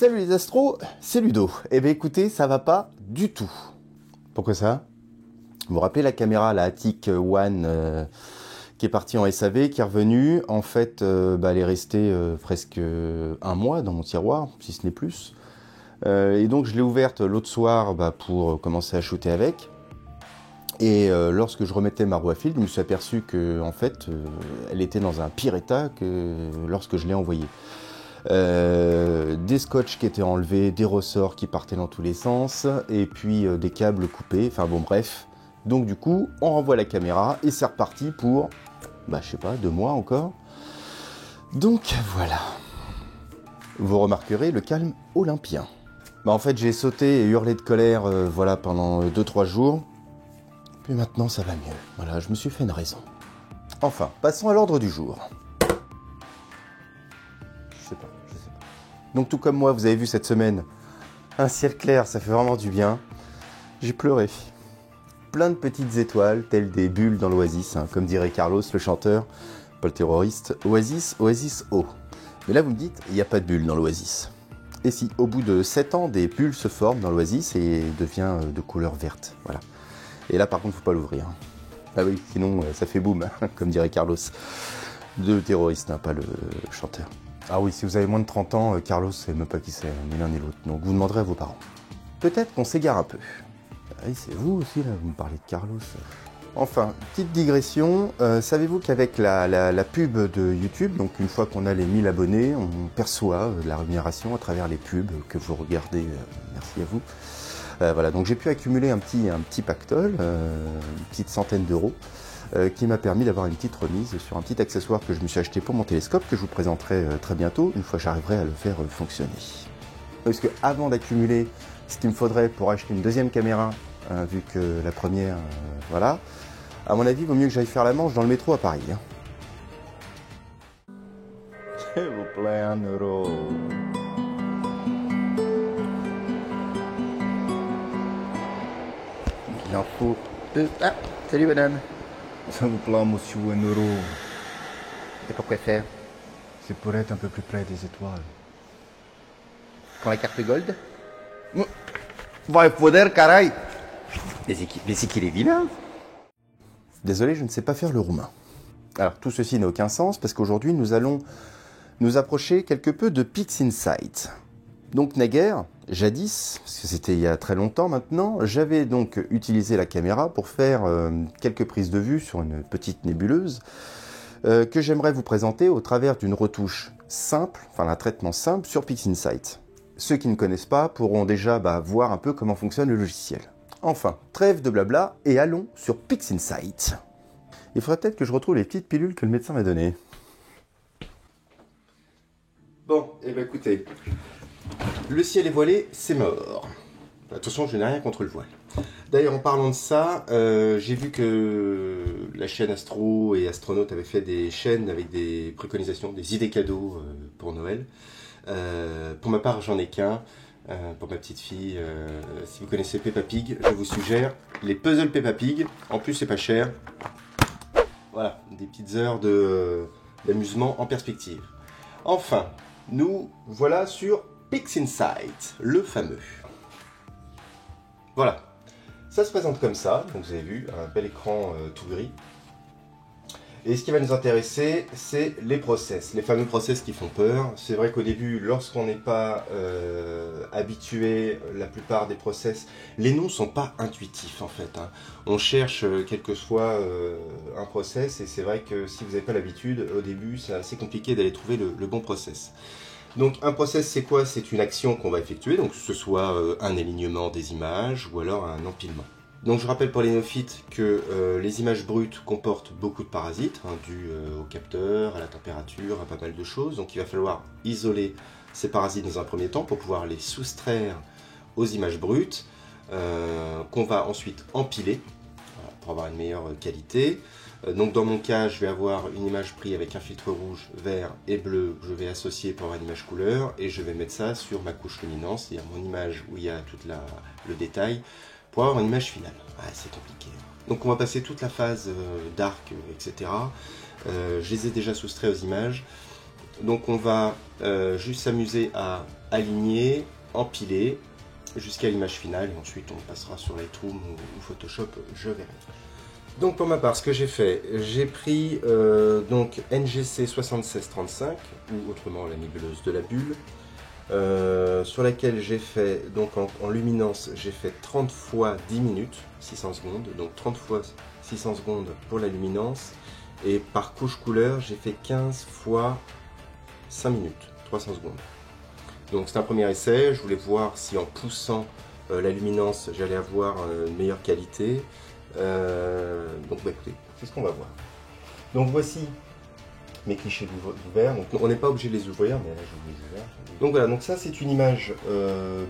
Salut les astros, c'est Ludo. Eh bien écoutez, ça va pas du tout. Pourquoi ça? Vous vous rappelez la caméra, la Attic One qui est partie en SAV, qui est revenue. En fait, elle est restée presque un mois dans mon tiroir, si ce n'est plus. Et donc je l'ai ouverte l'autre soir pour commencer à shooter avec. Et lorsque je remettais ma roue à fil, je me suis aperçu que en fait, elle était dans un pire état que lorsque je l'ai envoyée. Des scotch qui étaient enlevés, des ressorts qui partaient dans tous les sens, et puis des câbles coupés, enfin bon bref. Donc du coup, on renvoie la caméra et c'est reparti pour, je sais pas, 2 mois encore. Donc voilà. Vous remarquerez le calme olympien. En fait, j'ai sauté et hurlé de colère pendant 2-3 jours. Puis maintenant, ça va mieux. Voilà, je me suis fait une raison. Enfin, passons à l'ordre du jour. Je sais pas. Donc tout comme moi, vous avez vu cette semaine, un ciel clair, ça fait vraiment du bien. J'ai pleuré. Plein de petites étoiles, telles des bulles dans l'oasis, comme dirait Carlos, le chanteur, pas le terroriste. Oasis, oasis, oh. Mais là, vous me dites, il n'y a pas de bulles dans l'oasis. Et si, au bout de 7 ans, des bulles se forment dans l'oasis et devient de couleur verte. Voilà. Et là, par contre, faut pas l'ouvrir. Ah oui, sinon, ça fait boum, comme dirait Carlos. Le terroriste, pas le chanteur. Ah oui, si vous avez moins de 30 ans, Carlos, c'est même pas qui c'est, ni l'un ni l'autre. Donc vous demanderez à vos parents. Peut-être qu'on s'égare un peu. Ah oui, c'est vous aussi, là, vous me parlez de Carlos. Enfin, petite digression. Savez-vous qu'avec la pub de YouTube, donc une fois qu'on a les 1000 abonnés, on perçoit de la rémunération à travers les pubs que vous regardez. Merci à vous. Voilà, donc j'ai pu accumuler un petit pactole, une petite centaine d'euros, qui m'a permis d'avoir une petite remise sur un petit accessoire que je me suis acheté pour mon télescope, que je vous présenterai très bientôt, une fois que j'arriverai à le faire fonctionner. Parce que avant d'accumuler ce qu'il me faudrait pour acheter une deuxième caméra, vu que la première, voilà, à mon avis, il vaut mieux que j'aille faire la manche dans le métro à Paris. S'il vous plaît, 1 euro. Il en faut 2. Ah, salut madame. S'il vous plaît, monsieur, 1 euro. Et pourquoi faire? C'est pour être un peu plus près des étoiles. Prends la carte gold? Va foder, caray. Mais c'est qu'il est vilain. Désolé, je ne sais pas faire le roumain. Alors, tout ceci n'a aucun sens, parce qu'aujourd'hui, nous allons nous approcher quelque peu de PixInsight. Donc, naguère, jadis, parce que c'était il y a très longtemps maintenant, j'avais donc utilisé la caméra pour faire quelques prises de vue sur une petite nébuleuse que j'aimerais vous présenter au travers d'une retouche simple, enfin un traitement simple sur PixInsight. Ceux qui ne connaissent pas pourront déjà voir un peu comment fonctionne le logiciel. Enfin, trêve de blabla et allons sur PixInsight. Il faudrait peut-être que je retrouve les petites pilules que le médecin m'a données. Bon, écoutez, le ciel est voilé, c'est mort. Attention, je n'ai rien contre le voile. D'ailleurs, en parlant de ça, j'ai vu que la chaîne Astro et Astronaute avaient fait des chaînes avec des préconisations, des idées cadeaux pour Noël. Pour ma part, j'en ai qu'un. Pour ma petite fille, si vous connaissez Peppa Pig, je vous suggère les puzzles Peppa Pig. En plus, c'est pas cher. Voilà, des petites heures d'amusement en perspective. Enfin, nous voilà sur PixInsight, le fameux. Voilà, ça se présente comme ça. Donc vous avez vu, un bel écran tout gris. Et ce qui va nous intéresser, c'est les process, les fameux process qui font peur. C'est vrai qu'au début, lorsqu'on n'est pas habitué, la plupart des process, les noms ne sont pas intuitifs en fait. On cherche quel que soit un process, et c'est vrai que si vous n'avez pas l'habitude, au début, c'est assez compliqué d'aller trouver le bon process. Donc un process, c'est quoi? C'est une action qu'on va effectuer, donc que ce soit un alignement des images ou alors un empilement. Donc je rappelle pour les néophytes que les images brutes comportent beaucoup de parasites, dus au capteur, à la température, à pas mal de choses. Donc il va falloir isoler ces parasites dans un premier temps pour pouvoir les soustraire aux images brutes, qu'on va ensuite empiler pour avoir une meilleure qualité. Donc dans mon cas, je vais avoir une image prise avec un filtre rouge, vert et bleu que je vais associer pour avoir une image couleur, et je vais mettre ça sur ma couche luminance, c'est-à-dire mon image où il y a tout le détail, pour avoir une image finale. Ouais, c'est compliqué. Donc on va passer toute la phase dark, etc. Je les ai déjà soustraits aux images. Donc on va juste s'amuser à aligner, empiler jusqu'à l'image finale et ensuite on passera sur Lightroom ou Photoshop, je verrai. Donc pour ma part, ce que j'ai fait, j'ai pris donc NGC 7635 ou autrement la nébuleuse de la bulle, sur laquelle j'ai fait donc en luminance, j'ai fait 30 fois 10 minutes, 600 secondes, donc 30 fois 600 secondes pour la luminance, et par couche couleur, j'ai fait 15 fois 5 minutes, 300 secondes. Donc c'est un premier essai, je voulais voir si en poussant la luminance, j'allais avoir une meilleure qualité. Donc bah, écoutez, c'est ce qu'on va voir. Donc voici mes clichés d'ouvert. Donc on n'est pas obligé de les ouvrir, mais là je vais les ouvrir. Donc voilà, donc ça c'est une image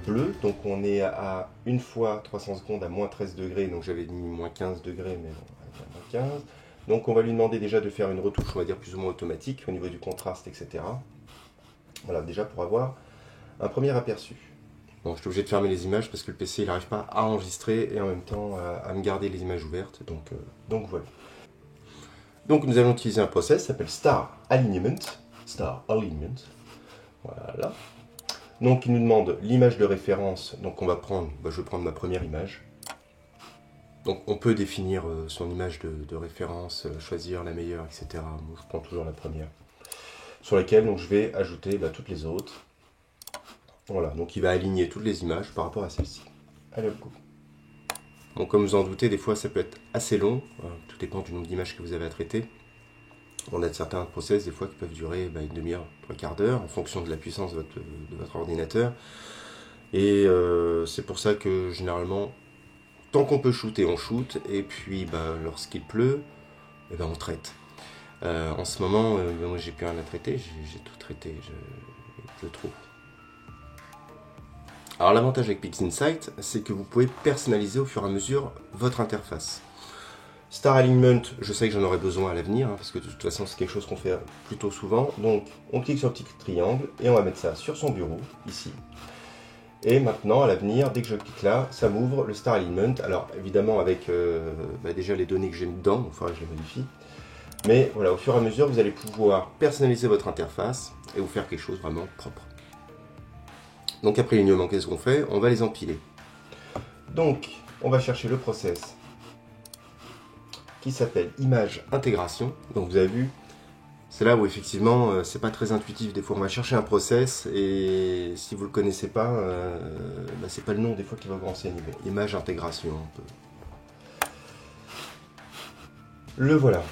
bleue. Donc on est à 1 fois 300 secondes à moins 13 degrés. Donc j'avais mis moins 15 degrés, mais bon, à moins 15. Donc on va lui demander déjà de faire une retouche, on va dire plus ou moins automatique au niveau du contraste, etc. Voilà, déjà pour avoir un premier aperçu. Bon, je suis obligé de fermer les images parce que le PC il n'arrive pas à enregistrer et en même temps à me garder les images ouvertes. Donc voilà. Donc nous allons utiliser un process qui s'appelle Star Alignment. Star Alignment. Voilà. Donc il nous demande l'image de référence. Donc on va prendre, je vais prendre ma première image. Donc on peut définir son image de référence, choisir la meilleure, etc. Moi, je prends toujours la première. Sur laquelle donc, je vais ajouter toutes les autres. Voilà, donc il va aligner toutes les images par rapport à celle-ci. Allez, hop, go. Bon, comme vous en doutez, des fois ça peut être assez long, tout dépend du nombre d'images que vous avez à traiter. On a certains process des fois qui peuvent durer une demi-heure, 3/4 d'heure, en fonction de la puissance de votre ordinateur. Et c'est pour ça que généralement, tant qu'on peut shooter, on shoot, et puis lorsqu'il pleut, on traite. En ce moment, moi j'ai plus rien à traiter, j'ai tout traité, je trouve. Alors l'avantage avec PixInsight, c'est que vous pouvez personnaliser au fur et à mesure votre interface. Star Alignment, je sais que j'en aurai besoin à l'avenir, parce que de toute façon c'est quelque chose qu'on fait plutôt souvent. Donc on clique sur le petit triangle et on va mettre ça sur son bureau, ici. Et maintenant, à l'avenir, dès que je clique là, ça m'ouvre le Star Alignment. Alors évidemment avec déjà les données que j'ai mis dedans, il faudra que je les modifie. Mais voilà, au fur et à mesure, vous allez pouvoir personnaliser votre interface et vous faire quelque chose vraiment propre. Donc après l'alignement, qu'est-ce qu'on fait? On va les empiler. Donc, on va chercher le process qui s'appelle image intégration. Donc vous avez vu, c'est là où effectivement, c'est pas très intuitif. Des fois, on va chercher un process et si vous le connaissez pas, c'est pas le nom des fois qui va vous renseigner. Bon, image intégration. Le voilà.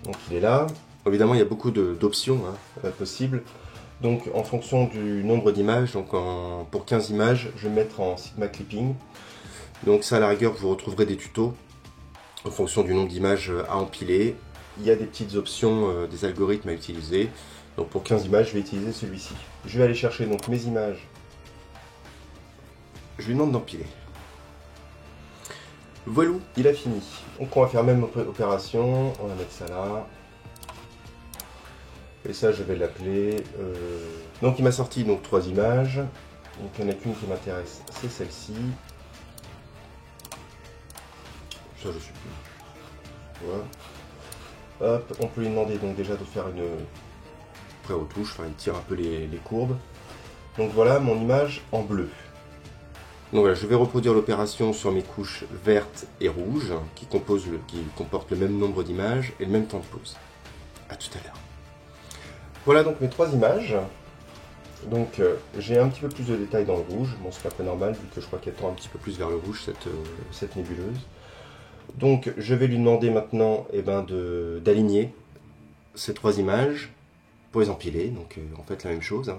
Donc il est là. Évidemment, il y a beaucoup d'options possibles. Donc en fonction du nombre d'images, pour 15 images, je vais mettre en Sigma Clipping. Donc ça à la rigueur, vous retrouverez des tutos en fonction du nombre d'images à empiler. Il y a des petites options, des algorithmes à utiliser. Donc pour 15 images, je vais utiliser celui-ci. Je vais aller chercher donc mes images. Je lui demande d'empiler. Voilà, il a fini. Donc on va faire la même opération. On va mettre ça là. Et ça, je vais l'appeler... Donc, il m'a sorti 3 images. Donc, il n'y en a qu'une qui m'intéresse, c'est celle-ci. Ça, je suis plus. Voilà. Hop, on peut lui demander donc déjà de faire une pré-retouche. Enfin, il tire un peu les courbes. Donc, voilà mon image en bleu. Donc, voilà, je vais reproduire l'opération sur mes couches vertes et rouges qui comportent le même nombre d'images et le même temps de pause. A tout à l'heure. Voilà donc mes 3 images. Donc j'ai un petit peu plus de détails dans le rouge. Bon, c'est pas très normal vu que je crois qu'elle tend un petit peu plus vers le rouge cette nébuleuse. Donc je vais lui demander maintenant d'aligner ces 3 images pour les empiler. Donc en fait la même chose,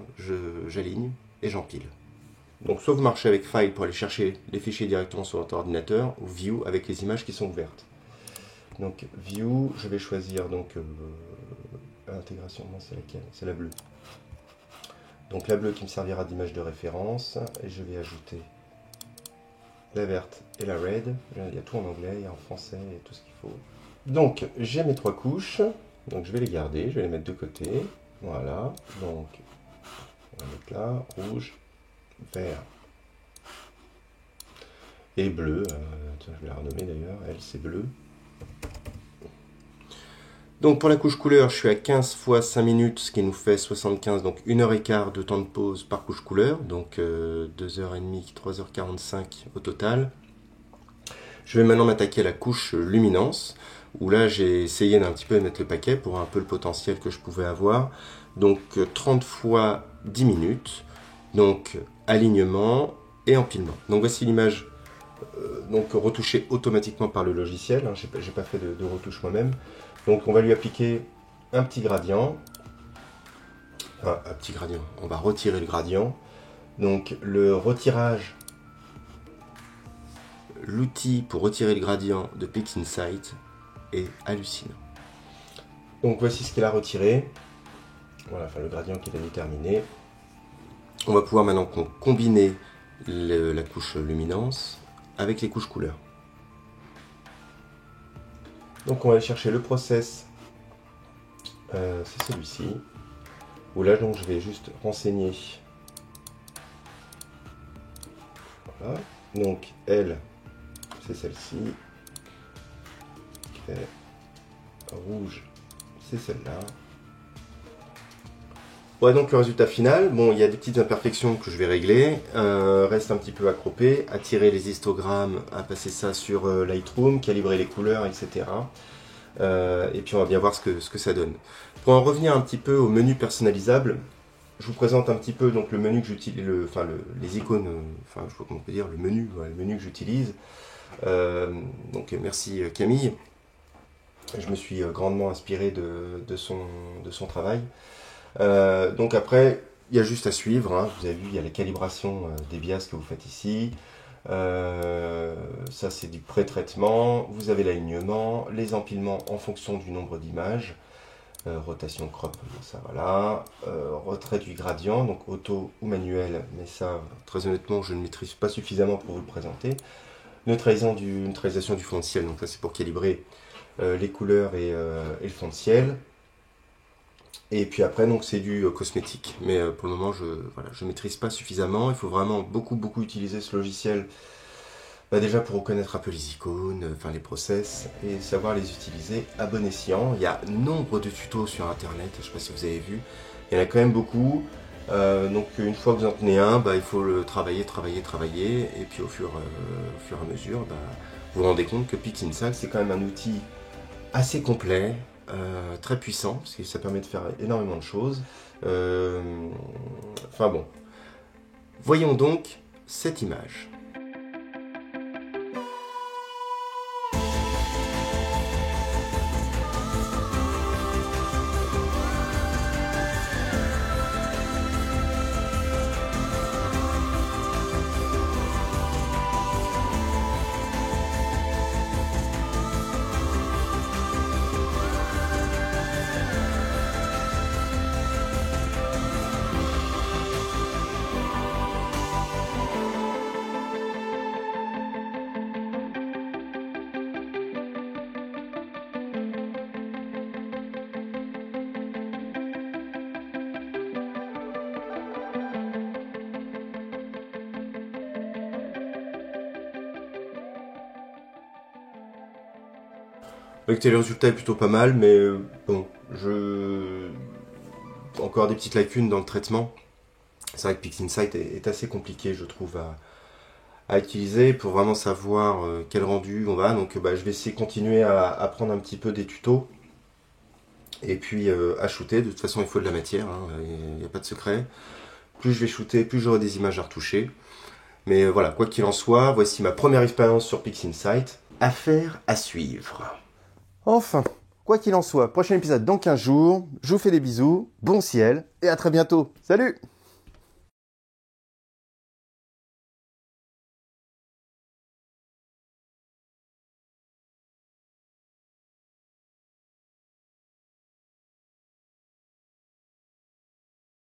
j'aligne et j'empile. Donc soit vous marchez avec File pour aller chercher les fichiers directement sur votre ordinateur, ou View avec les images qui sont ouvertes. Donc View, je vais choisir l'intégration, c'est laquelle? C'est la bleue. Donc la bleue qui me servira d'image de référence, et je vais ajouter la verte et la red. Il y a tout en anglais, il y a en français, et tout ce qu'il faut. Donc j'ai mes 3 couches, donc je vais les garder, je vais les mettre de côté. Voilà, donc on va mettre là, rouge, vert et bleu. Je vais la renommer d'ailleurs, elle c'est bleu. Donc pour la couche couleur, je suis à 15 fois 5 minutes, ce qui nous fait 75, donc 1h15 de temps de pause par couche couleur, donc 2h30, 3h45 au total. Je vais maintenant m'attaquer à la couche luminance, où là j'ai essayé d'un petit peu mettre le paquet pour un peu le potentiel que je pouvais avoir. Donc 30 fois 10 minutes, donc alignement et empilement. Donc voici l'image donc retouchée automatiquement par le logiciel, hein, j'ai pas fait de retouche moi-même. Donc on va lui appliquer un petit gradient, enfin un petit gradient, on va retirer le gradient. Donc le retirage, l'outil pour retirer le gradient de PixInsight est hallucinant. Donc voici ce qu'il a retiré, voilà, enfin le gradient qu'il a déterminé. On va pouvoir maintenant combiner la couche luminance avec les couches couleurs. Donc on va aller chercher le process, c'est celui-ci, où là donc je vais juste renseigner. Voilà, donc elle, c'est celle-ci, okay. Rouge, c'est celle-là. Ouais, donc le résultat final, bon, il y a des petites imperfections que je vais régler, reste un petit peu à croper, à tirer les histogrammes, à passer ça sur Lightroom, calibrer les couleurs, etc. Et puis on va bien voir ce que ça donne. Pour en revenir un petit peu au menu personnalisable, je vous présente un petit peu donc le menu que j'utilise, les icônes, enfin je sais pas comment on peut dire, le menu que j'utilise. Donc merci Camille, je me suis grandement inspiré de son travail. Donc après, il y a juste à suivre, hein. Vous avez vu, il y a la calibration des biases que vous faites ici. Ça c'est du pré-traitement. Vous avez l'alignement, les empilements en fonction du nombre d'images. Rotation crop, ça voilà. Retrait du gradient, donc auto ou manuel, mais ça très honnêtement je ne maîtrise pas suffisamment pour vous le présenter. Neutralisation du fond de ciel, donc ça c'est pour calibrer les couleurs et le fond de ciel. Et puis après, donc c'est du cosmétique. Mais pour le moment, je ne maîtrise pas suffisamment. Il faut vraiment beaucoup utiliser ce logiciel. Déjà pour reconnaître un peu les icônes, enfin les process, et savoir les utiliser à bon escient. Il y a nombre de tutos sur internet, je ne sais pas si vous avez vu. Il y en a quand même beaucoup. Donc une fois que vous en tenez un, il faut le travailler. Et puis au fur et à mesure, vous vous rendez compte que PixInsight, c'est quand même un outil assez complet. Très puissant, parce que ça permet de faire énormément de choses. Enfin bon. Voyons donc cette image. Écoutez, le résultat est plutôt pas mal, mais bon, encore des petites lacunes dans le traitement. C'est vrai que PixInsight est assez compliqué, je trouve, à utiliser pour vraiment savoir quel rendu on va. Donc je vais essayer de continuer à prendre un petit peu des tutos. Et puis à shooter, de toute façon il faut de la matière, hein, il n'y a pas de secret. Plus je vais shooter, plus j'aurai des images à retoucher. Mais voilà, quoi qu'il en soit, voici ma première expérience sur PixInsight. Affaire à suivre. Enfin, quoi qu'il en soit, prochain épisode dans 15 jours. Je vous fais des bisous, bon ciel et à très bientôt. Salut!